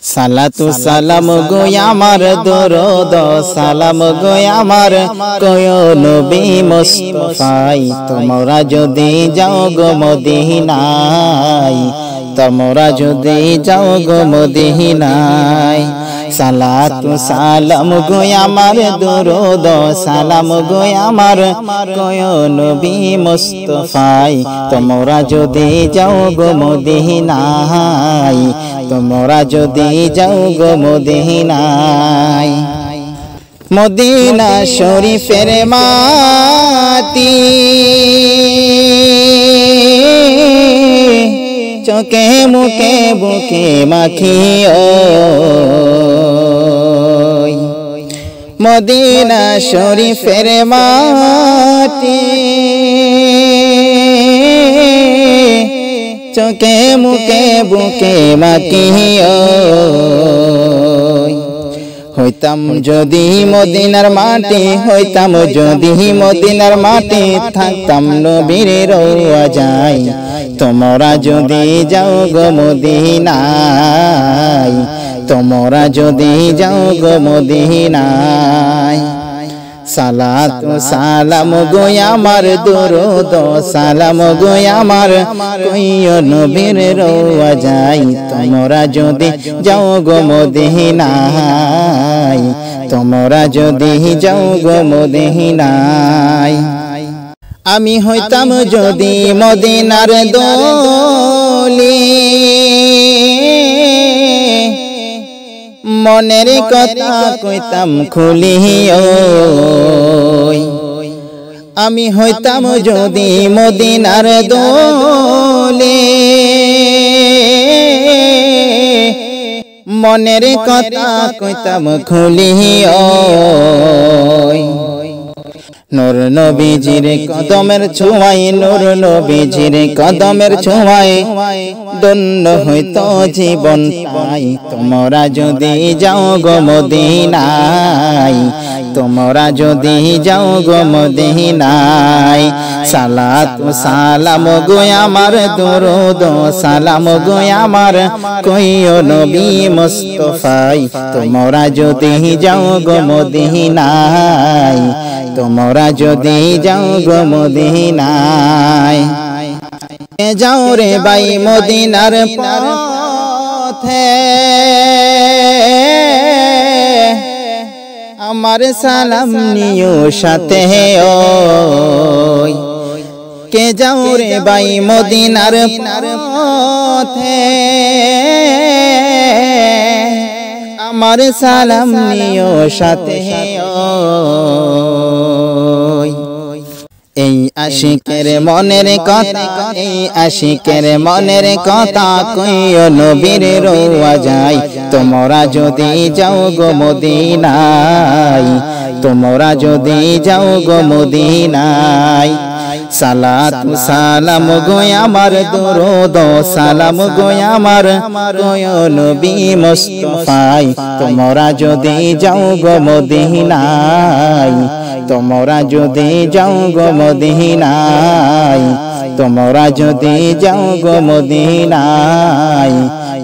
সালাতু সালাম গো আমার দরুদ সালাম গো আমার কয় নবী মুস্তাফাই তোমরা যদি যাও গো মদিনায় তোমরা যদি যাও গো মদিনায় সালাতু সালাম গো আমার দরুদ সালাম গো আমার কয় নবী মুস্তাফাই তোমরা যদি যাও গো মদিনায় তোমরা যদি যাও গো মদিনায় মদিনা শরীফের মাটি চোখে মুখে বুকে মাখিও মদিনা শরীফের মাটি চোখে মুখে বুকে মাখিও হইতাম যদি মদিনার মাটি হইতাম যদি মদিনার মাটি থাকতাম নবীর রওজায় তোমরা যদি যাও গো মদিনায় তোমরা যদি যাও গো মদিনায় সালাতু সালাম গো আমার দরুদ সালাম গো আমার কইও নবীর রওজায় তোমরা যদি যাও গো মদিনায় তোমরা যদি যাও গো মদিনায় আমি হইতাম যদি মদিনার দলি মনের কথা কইতাম খুলিও আমি হইতাম যদি মদিনার দলি মনের কথা কইতাম খুলিও নূর নবীজির কদমের ছোঁয়ায় নূর নবীজির কদমের ছোঁয়ায় ধন্য হইতো জীবন পাই তোমরা যদি যাও গো মদিনায় তোমরা যদি যাও গো মদিনায় সালাতু সালাম গো আমার দরুদ সালাম গো আমার কইও নবী মুস্তাফাই তোমরা যদি যাও গো মদিনায় তোমরা যদি যাও গো মদিনায় যাও রে ভাই মদিনার পথে আমার সালাম নিও সাথে ওই কে যাও রে ভাই মদিনার পথে আমার সালাম নিও সাথে এই আশিকের মনের কথা এই আশিকের মনের কথা কইও নবীর রওজায় তোমরা যদি যাও গো মদিনায় তোমরা যদি যাও গো মদিনায় সালাতু সালাম গো আমার দরুদ সালাম গো আমার কইও নবী মুস্তাফাই তোমরা যদি যাও গো মদিনায় তোমরা যদি যাও গো মদিনায় তোমরা যদি যাও গো মদিনায়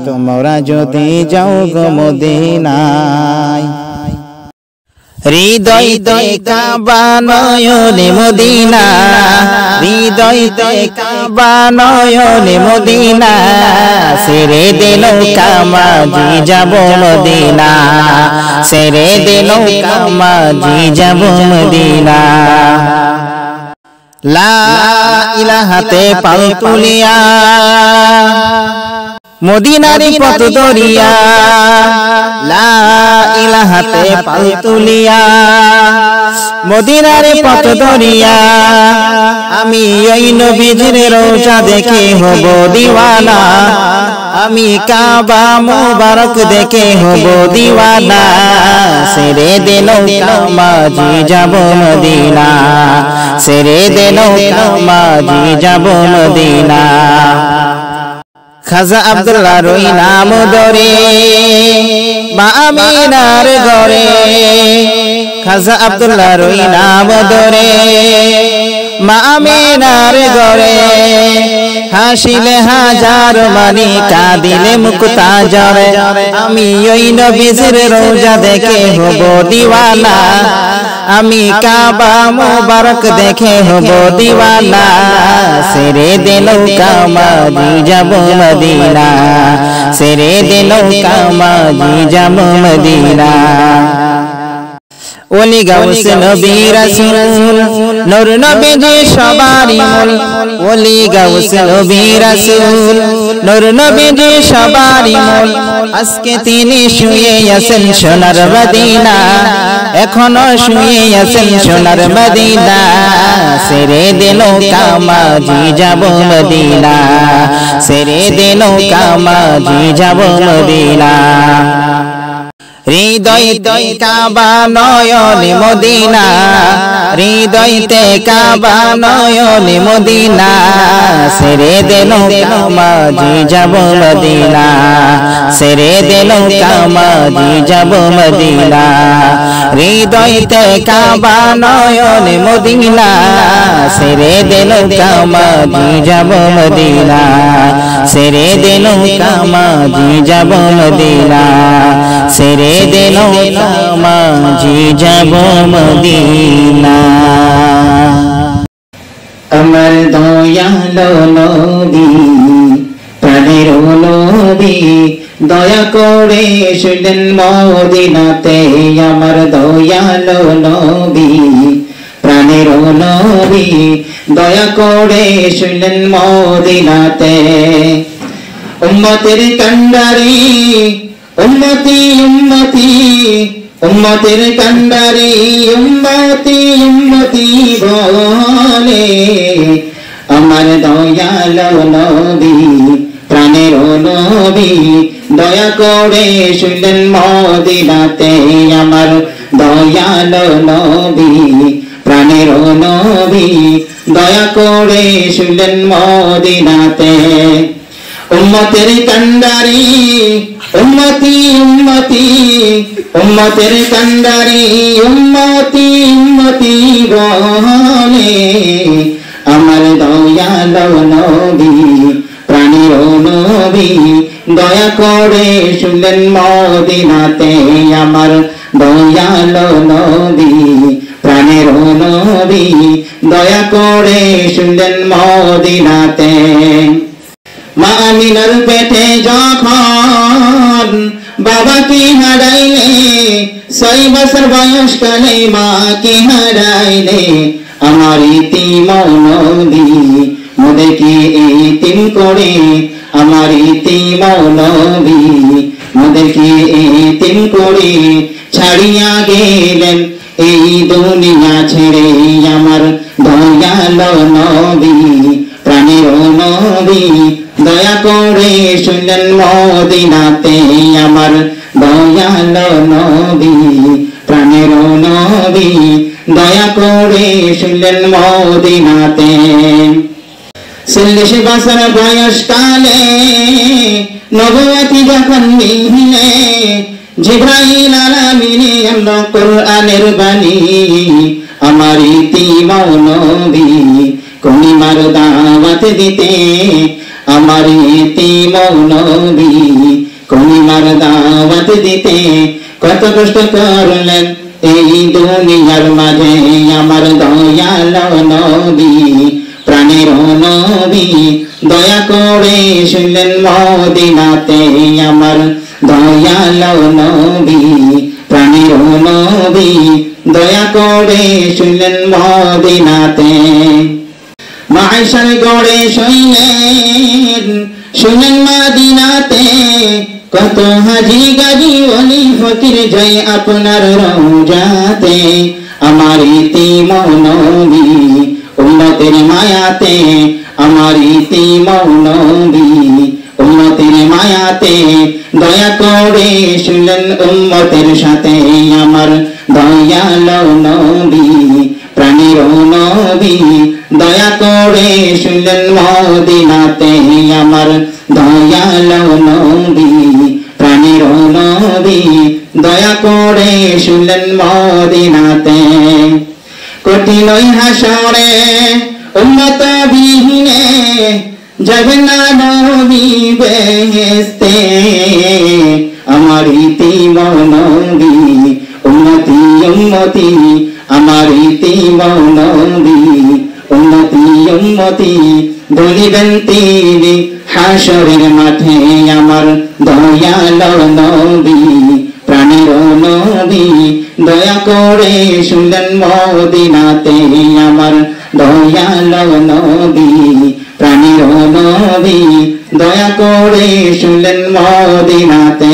তোমরা যদি যাও গো মদিনায় হৃদয়তে কাবা নয়নে মদিনা হৃদয়তে কাবা নয়নে মদিনা সেরে দিল কামাজি যাব মদিনা সেরে দিল কামাজি যাব মদিনা লা ইলাহাতে পাল তুলিয়া মদিনার পথ দরিয়া লা ইলাহাতে পাল তুলিয়া মদিনার পথ দরিয়া আমি ওই নবীজির রওজা দেখে হব দিওয়ানা আমি কাবা মুবারক দেখে হব দিওয়ানা সেরে দিল কামাজি যাব মদিনা সেরে দিল কামাজি যাব মদিনা খাজা আব্দুল্লাহ রই নাম ধরে মা আমিনার ঘরে খাজা আব্দুল্লাহ রই নাম ধরে মা আমিনার ঘরে হাসিলে হাজার মানি কাঁদিলে মুক্তা জরে আমি ওই নবীজির রোজা দেখে হব দিওয়ানা আমি কাবা মুবারক দেখে হব দিওয়ানা সেরে দিলো কামাজি যাব মদিনা সেরে দিলো কামাজি যাব মদিনা ওলি গাউস নবী রাসূল নূর নবীজি সবারই মূল ওলি গাউস নবী রাসূল নূর নবীজি সবারই মূল আজকে তিনি শুয়ে আছেন সোনার মদিনা এখনো শুয়ে আছেন সোনার মদিনা সেরে দিলো কামাজি যাব মদিনা সেরে দিলো কামাজি যাব মদিনা হৃদয়তে কাবা নয়নে মদিনা হৃদয়তে কাবা নয়নে মদিনা সেরে দিলো কামাজি যাব মদিনা সেরে দিলো কামাজি যাব মদিনা হৃদয়তে কাবা নয়নে মদিনা সেরে দিলো কামাজি যাব মদিনা সেরে দিলো কামাজি যাব মদিনা সেরে দিলো কামাজি যাব মদিনা আমার দয়ালো নবী প্রাণের নবী দয়া করে শুনলেন মদিনাতে আমার দয়ালো নবী প্রাণের নবী দয়া করে শুনলেন মদিনাতে উম্মতের কান্ডারি উম্মতি উম্মতি উম্মতের কান্ডারি উম্মতি উম্মতি বলে আমার দয়ালো নবী প্রাণের নবী দয়া করে শুনলেন মদিনাতে আমার দয়ালো নবী প্রাণের নবী দয়া করে শুনলেন মদিনাতে উম্মতের কান্ডারি উম্মতি উম্মতি উম্মতের কান্ডারি উম্মতি উম্মতি বলে আমার দয়ালো নবী প্রাণের নবী দয়া করে শুনলেন মদিনাতে আমার দয়ালো নবী প্রাণের নবী দয়া করে শুনলেন মদিনাতে মা আমিনার পেটে যখন বাবাকে হারাইলে 6 বছর বয়সকালে মাকে হারাইলে আমার ইতিম নবী মোদেরকে ইতিম করে আমার ইতিম নবী মোদেরকে ইতিম করে ছাড়িয়া গেলেন এই দুনিয়া ছেড়ে আমার দয়ালো নবী প্রাণের নবী দয়া করে শুনলেন মদিনাতে আমার দয়ালো নবী প্রাণের নবী দয়া করে শুনলেন মদিনাতে 40 বছর বয়সকালে নবুয়তি যখন মিলে জিবরাইল আলামিনে আনলো কোরআনের বাণী আমার ইতিম নবী কলিমার দাওয়াত দিতে আমার ইতিম নবী কলিমার দাওয়াত দিতে কত কষ্ট করলেন এই দুনিয়ার মাঝে আমার দয়ালো নবী প্রাণের নবী দয়া করে শুনলেন মদিনাতে আমার দয়ালো নবী প্রাণের নবী দয়া করে শুনলেন মদিনাতে মাইশার গড়ে শুনলেন শুনলেন মদিনাতে কত হাজি গাজি ওলি ফকির জয় আপনার রওজাতে আমার ইতিম নবী উম্মতের মায়াতে আমার ইতিম নবী উম্মতের মায়াতে দয়া করে শুনলেন উম্মতের সাথে আমার দয়ালো নবী প্রাণের নবী দয়া করে শুনলেন মদিনাতে আমার দয়ালো নবী প্রাণের নবী দয়া করে শুনলেন মদিনাতে কঠিন হাসরে উম্মত বিহীনে যাবে না নবী বেহেশতে আমার ইতিমা নবী উম্মতি উম্মতি আমার ইতিমা নবী উম্মতি উম্মতি বলিবেন তিনি হাসরের মাঠে আমার দয়াল নবী প্রাণের নবী দয়া করে শুনলেন মদিনাতে আমার দয়াল নবী প্রাণের নবী দয়া করে শুনলেন মদিনাতে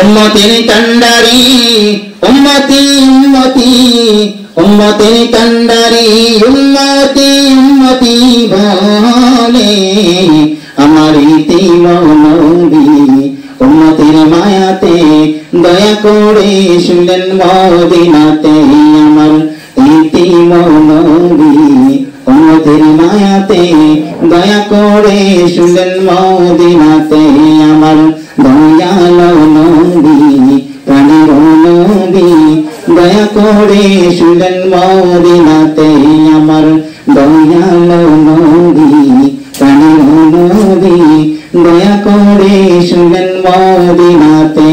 উম্মতের কান্ডারি উম্মতি উম্মতি উম্মতের কান্ডারি উম্মতি উম্মতি বলে আমার ইতিমা নবী উম্মতের মায়াতে দয়া করে শুনলেন মদিনাতে আমার ইতিমা নবী উম্মতের মায়াতে দয়া করে শুনলেন মদিনাতে আমার দয়াল নবী প্রাণের নবী দয়া করে শুনলেন মদিনাতে আমার দয়াল নবী প্রাণের নবী দয়া করে শুনলেন মদিনাতে